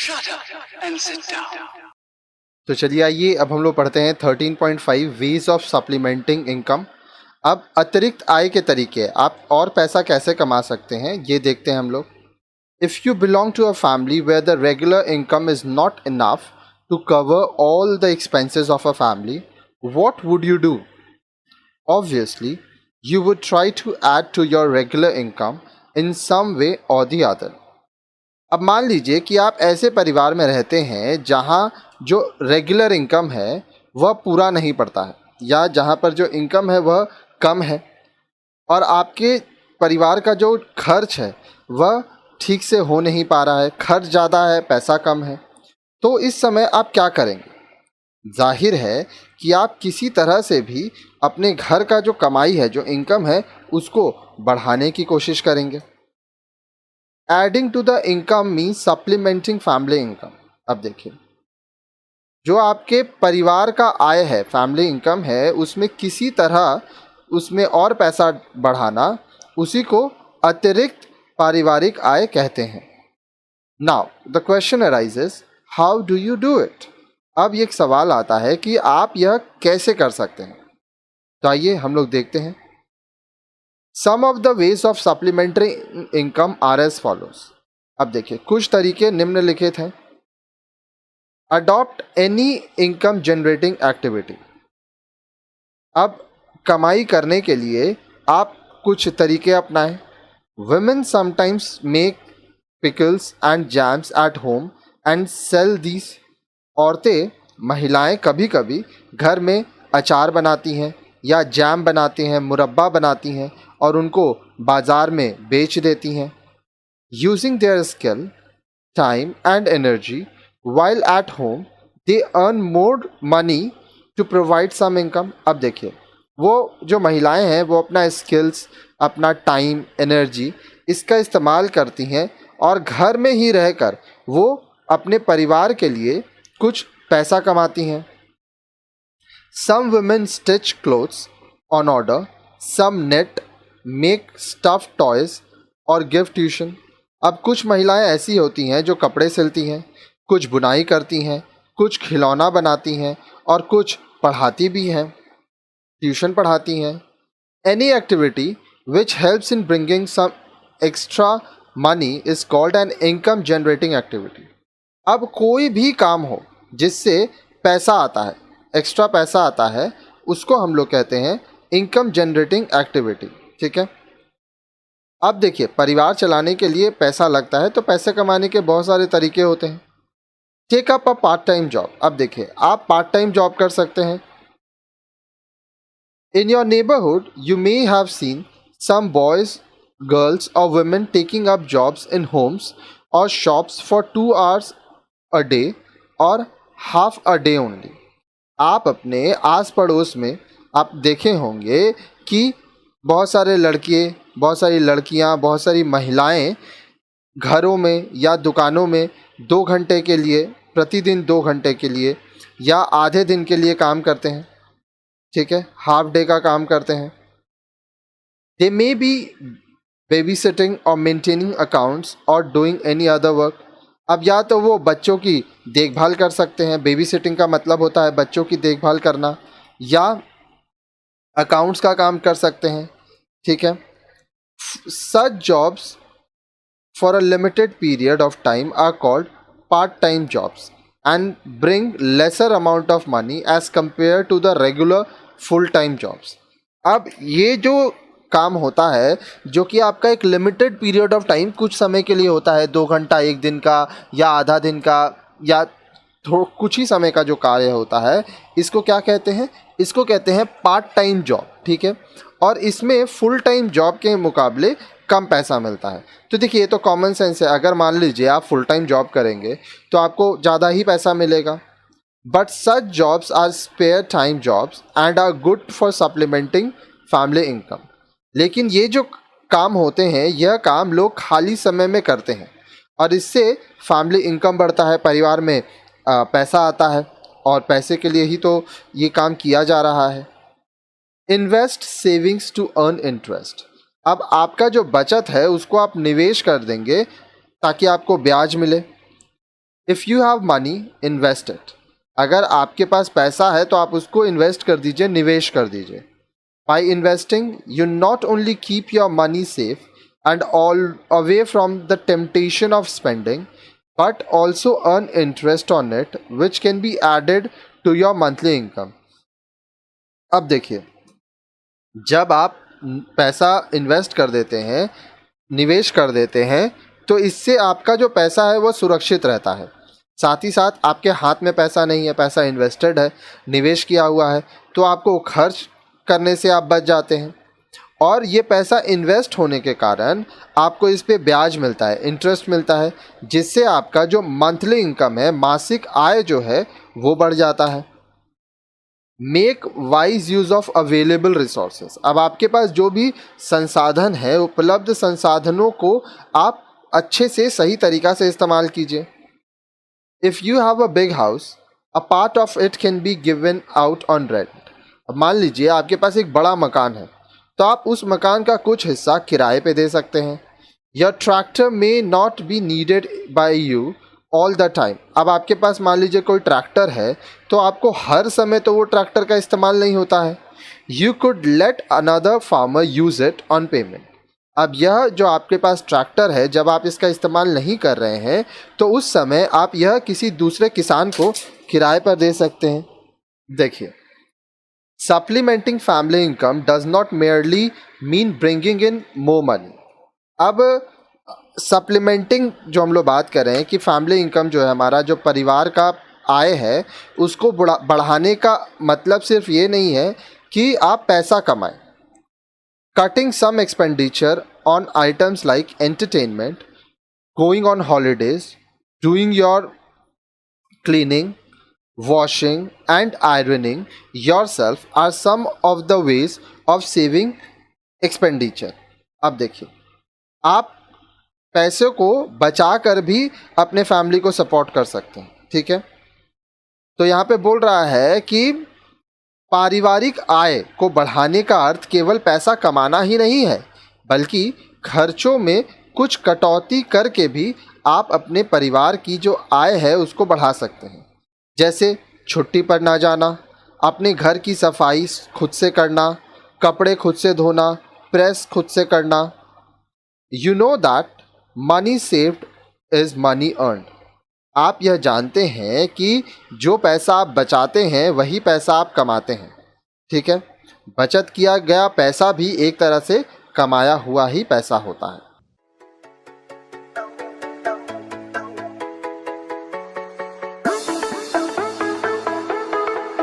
Shut up and sit down. तो चलिए आइए अब हम लोग पढ़ते हैं 13.5 वेज ऑफ सप्लीमेंटिंग इनकम। अब अतिरिक्त आय के तरीके, आप और पैसा कैसे कमा सकते हैं ये देखते हैं हम लोग। If you belong to a family where the regular income is not enough to cover all the expenses of a family, what would you do? Obviously, you would try to add to your regular income in some way or the other. अब मान लीजिए कि आप ऐसे परिवार में रहते हैं जहाँ जो रेगुलर इनकम है वह पूरा नहीं पड़ता है, या जहाँ पर जो इनकम है वह कम है और आपके परिवार का जो खर्च है वह ठीक से हो नहीं पा रहा है, खर्च ज़्यादा है, पैसा कम है। तो इस समय आप क्या करेंगे? जाहिर है कि आप किसी तरह से भी अपने घर का जो कमाई है, जो इनकम है, उसको बढ़ाने की कोशिश करेंगे। Adding to the income means supplementing family income. अब देखिए, जो आपके परिवार का आय है, फैमिली इनकम है, उसमें किसी तरह उसमें और पैसा बढ़ाना, उसी को अतिरिक्त पारिवारिक आय कहते हैं। Now the question arises, how do you do it? अब ये एक सवाल आता है कि आप यह कैसे कर सकते हैं। तो आइए हम लोग देखते हैं। Some of the ways of supplementary income are as follows. अब देखिए, कुछ तरीके निम्नलिखित हैं। Adopt any income generating activity. अब कमाई करने के लिए आप कुछ तरीके अपनाएं। Women sometimes make pickles and jams at home and sell these. औरतें, महिलाएं कभी कभी घर में अचार बनाती हैं या जैम बनाती हैं, मुरब्बा बनाती हैं और उनको बाज़ार में बेच देती हैं। Using their skill, time and energy while at home, they earn more money to provide some income. अब देखिए, वो जो महिलाएं हैं वो अपना स्किल्स, अपना टाइम, एनर्जी इसका इस्तेमाल करती हैं और घर में ही रहकर वो अपने परिवार के लिए कुछ पैसा कमाती हैं। Some women stitch clothes on order, some knit, make stuffed toys और give tuition। अब कुछ महिलाएं ऐसी होती हैं जो कपड़े सिलती हैं, कुछ बुनाई करती हैं, कुछ खिलौना बनाती हैं और कुछ पढ़ाती भी हैं, ट्यूशन पढ़ाती हैं। Any activity which helps in bringing some extra money is called an income generating activity। अब कोई भी काम हो जिससे पैसा आता है, एक्स्ट्रा पैसा आता है, उसको हम लोग कहते हैं इनकम जनरेटिंग एक्टिविटी। ठीक है। अब देखिए, परिवार चलाने के लिए पैसा लगता है, तो पैसे कमाने के बहुत सारे तरीके होते हैं। Take up a part time job. अब देखिए, आप पार्ट टाइम जॉब कर सकते हैं। In your neighbourhood you may have seen some boys, girls और women taking up jobs in homes और shops for 2 hours a day और हाफ अ डे ओनली। आप अपने आस पड़ोस में आप देखे होंगे कि बहुत सारे लड़के, बहुत सारी लड़कियां, बहुत सारी महिलाएं घरों में या दुकानों में 2 घंटे के लिए, प्रतिदिन 2 घंटे के लिए या आधे दिन के लिए काम करते हैं। ठीक है, हाफ डे का काम करते हैं। दे मे बी बेबी सिटिंग और मेंटेनिंग अकाउंट्स और डूइंग एनी अदर वर्क। अब या तो वो बच्चों की देखभाल कर सकते हैं, बेबी सिटिंग का मतलब होता है बच्चों की देखभाल करना, या अकाउंट्स का काम कर सकते हैं। ठीक है। Such jobs for a limited period of time are called part time jobs and bring lesser amount of money as compare to the regular full time jobs. अब ये जो काम होता है जो कि आपका एक लिमिटेड पीरियड ऑफ टाइम, कुछ समय के लिए होता है, 2 घंटा, 1 दिन का या आधा दिन का या कुछ ही समय का जो कार्य होता है, इसको क्या कहते हैं? इसको कहते हैं पार्ट टाइम जॉब। ठीक है। और इसमें फुल टाइम जॉब के मुकाबले कम पैसा मिलता है। तो देखिए, ये तो कॉमन सेंस है। अगर मान लीजिए आप फुल टाइम जॉब करेंगे तो आपको ज़्यादा ही पैसा मिलेगा। But such jobs are spare time jobs and are good for supplementing family income. लेकिन ये जो काम होते हैं, यह काम लोग खाली समय में करते हैं और इससे फैमिली इनकम बढ़ता है, परिवार में पैसा आता है और पैसे के लिए ही तो ये काम किया जा रहा है। Invest savings to earn interest. अब आपका जो बचत है उसको आप निवेश कर देंगे ताकि आपको ब्याज मिले। If you have money, invest it. अगर आपके पास पैसा है तो आप उसको इन्वेस्ट कर दीजिए, निवेश कर दीजिए। By investing you not only keep your money safe and all away from the temptation of spending, but also earn interest on it which can be added to your monthly income. अब देखिए, जब आप पैसा invest कर देते हैं, निवेश कर देते हैं, तो इससे आपका जो पैसा है वो सुरक्षित रहता है। साथ ही साथ आपके हाथ में पैसा नहीं है, पैसा इन्वेस्टेड है, निवेश किया हुआ है, तो आपको खर्च करने से आप बच जाते हैं। और ये पैसा इन्वेस्ट होने के कारण आपको इस पे ब्याज मिलता है, इंटरेस्ट मिलता है, जिससे आपका जो मंथली इनकम है, मासिक आय जो है, वो बढ़ जाता है। Make wise use of available resources. अब आपके पास जो भी संसाधन है, उपलब्ध संसाधनों को आप अच्छे से सही तरीक़ा से इस्तेमाल कीजिए। If you have a big house, a part of it can be given out on rent. अब मान लीजिए आपके पास एक बड़ा मकान है, तो आप उस मकान का कुछ हिस्सा किराए पे दे सकते हैं। Your tractor may not be needed bye you all the time. अब आपके पास मान लीजिए कोई ट्रैक्टर है, तो आपको हर समय तो वो ट्रैक्टर का इस्तेमाल नहीं होता है। You could let another farmer use it on payment. अब यह जो आपके पास ट्रैक्टर है, जब आप इसका इस्तेमाल नहीं कर रहे हैं, तो उस समय आप यह किसी दूसरे किसान को किराए पर दे सकते हैं। देखिए, supplementing family income does not merely mean bringing in more money. अब सप्लीमेंटिंग जो हम लोग बात कर रहे हैं कि फैमिली इनकम जो है, हमारा जो परिवार का आय है, उसको बढ़ाने का मतलब सिर्फ ये नहीं है कि आप पैसा कमाएं। Cutting some expenditure on items like entertainment, going on holidays, doing your cleaning, washing and ironing yourself are some of the ways of saving expenditure। अब देखिए, आप पैसे को बचा कर भी अपने फैमिली को सपोर्ट कर सकते हैं, ठीक है। तो यहाँ पे बोल रहा है कि पारिवारिक आय को बढ़ाने का अर्थ केवल पैसा कमाना ही नहीं है, बल्कि खर्चों में कुछ कटौती करके भी आप अपने परिवार की जो आय है उसको बढ़ा सकते हैं। जैसे छुट्टी पर ना जाना, अपने घर की सफाई खुद से करना, कपड़े खुद से धोना, प्रेस खुद से करना। You know that money saved is money earned. आप यह जानते हैं कि जो पैसा आप बचाते हैं वही पैसा आप कमाते हैं, ठीक है। बचत किया गया पैसा भी एक तरह से कमाया हुआ ही पैसा होता है।